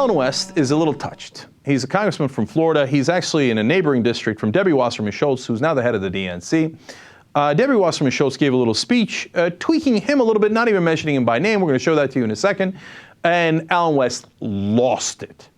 Alan West is a little touched. He's a congressman from Florida. He's actually in a neighboring district from Debbie Wasserman Schultz, who's now the head of the DNC. Debbie Wasserman Schultz gave a little speech, tweaking him a little bit, not even mentioning him by name. We're going to show that to you in a second. And Alan West lost it.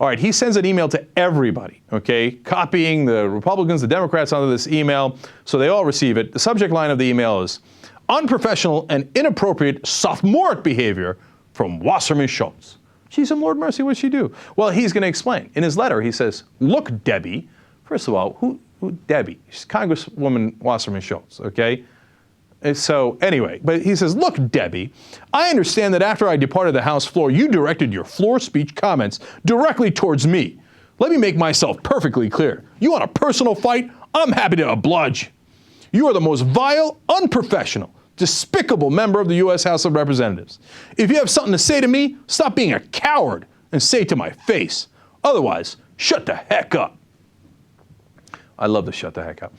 All right, he sends an email to everybody, okay, copying the Republicans, the Democrats onto this email, so they all receive it. The subject line of the email is unprofessional and inappropriate sophomoric behavior from Wasserman Schultz. Geez, Lord mercy, what'd she do? Well, he's going to explain. In his letter, he says, look, Debbie. First of all, who Debbie? She's Congresswoman Wasserman Schultz, okay? And so anyway, but he says, look, Debbie, I understand that after I departed the House floor, you directed your floor speech comments directly towards me. Let me make myself perfectly clear. You want a personal fight? I'm happy to oblige. You are the most vile, unprofessional, despicable member of the U.S. House of Representatives. If you have something to say to me, stop being a coward and say it to my face. Otherwise, shut the heck up. I love to shut the heck up.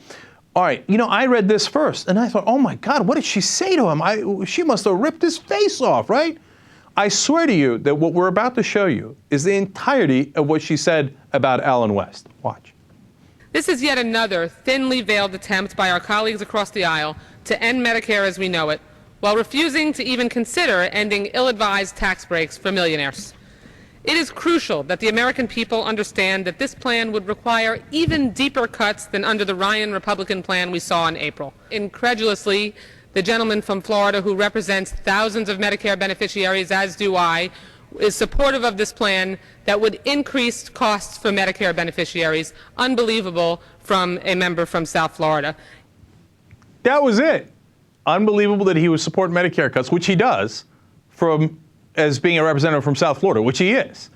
All right, you know, I read this first, and I thought, oh my God, what did she say to him? She must have ripped his face off, right? I swear to you that what we're about to show you is the entirety of what she said about Alan West. Watch. This is yet another thinly veiled attempt by our colleagues across the aisle to end Medicare as we know it, while refusing to even consider ending ill-advised tax breaks for millionaires. It is crucial that the American people understand that this plan would require even deeper cuts than under the Ryan Republican plan we saw in April. Incredulously, the gentleman from Florida, who represents thousands of Medicare beneficiaries, as do I, is supportive of this plan that would increase costs for Medicare beneficiaries. Unbelievable from a member from South Florida. That was it. Unbelievable that he would support Medicare cuts, which he does, as being a representative from South Florida, which he is.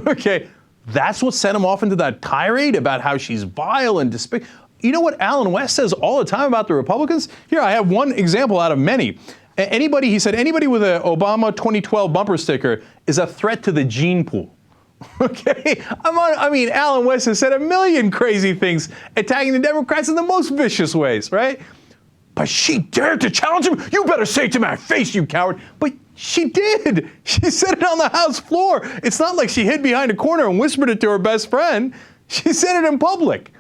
Okay, that's what sent him off into that tirade about how she's vile and despicable. You know what Alan West says all the time about the Republicans? Here, I have one example out of many. He said, anybody with an Obama 2012 bumper sticker is a threat to the gene pool. Okay, Alan West has said a million crazy things, attacking the Democrats in the most vicious ways, right? But she dared to challenge him. You better say it to my face, you coward. But she did. She said it on the House floor. It's not like she hid behind a corner and whispered it to her best friend. She said it in public.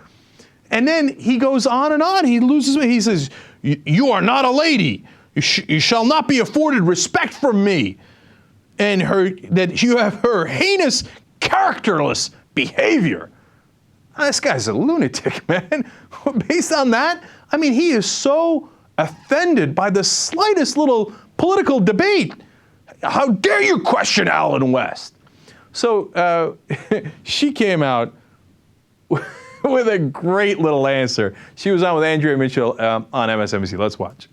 And then he goes on and on. He loses it. He says, you are not a lady. You shall not be afforded respect from me. And that you have her heinous, characterless behavior. This guy's a lunatic, man. Based on that, I mean, he is so offended by the slightest little political debate. How dare you question Alan West? So she came out with a great little answer. She was on with Andrea Mitchell on MSNBC. Let's watch.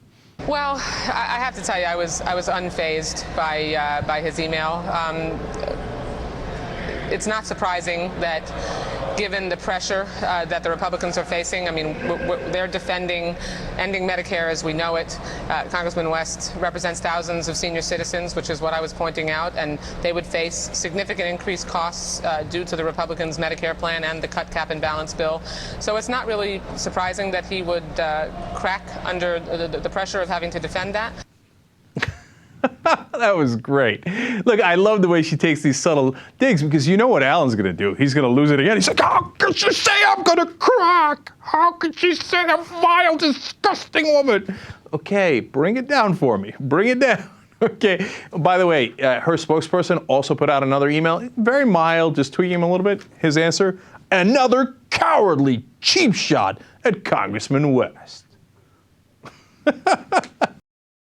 Well, I have to tell you, I was unfazed by his email. It's not surprising that, given the pressure that the Republicans are facing, I mean, they're defending ending Medicare as we know it. Congressman West represents thousands of senior citizens, which is what I was pointing out, and they would face significant increased costs due to the Republicans' Medicare plan and the cut, cap, and balance bill. So it's not really surprising that he would crack under the pressure of having to defend that. That was great. Look, I love the way she takes these subtle digs, because you know what Alan's going to do. He's going to lose it again. He's like, how could she say I'm going to crack? How could she say a vile, disgusting woman? Okay, bring it down for me. Bring it down. Okay. By the way, her spokesperson also put out another email. Very mild, just tweaking him a little bit. His answer, another cowardly cheap shot at Congressman West.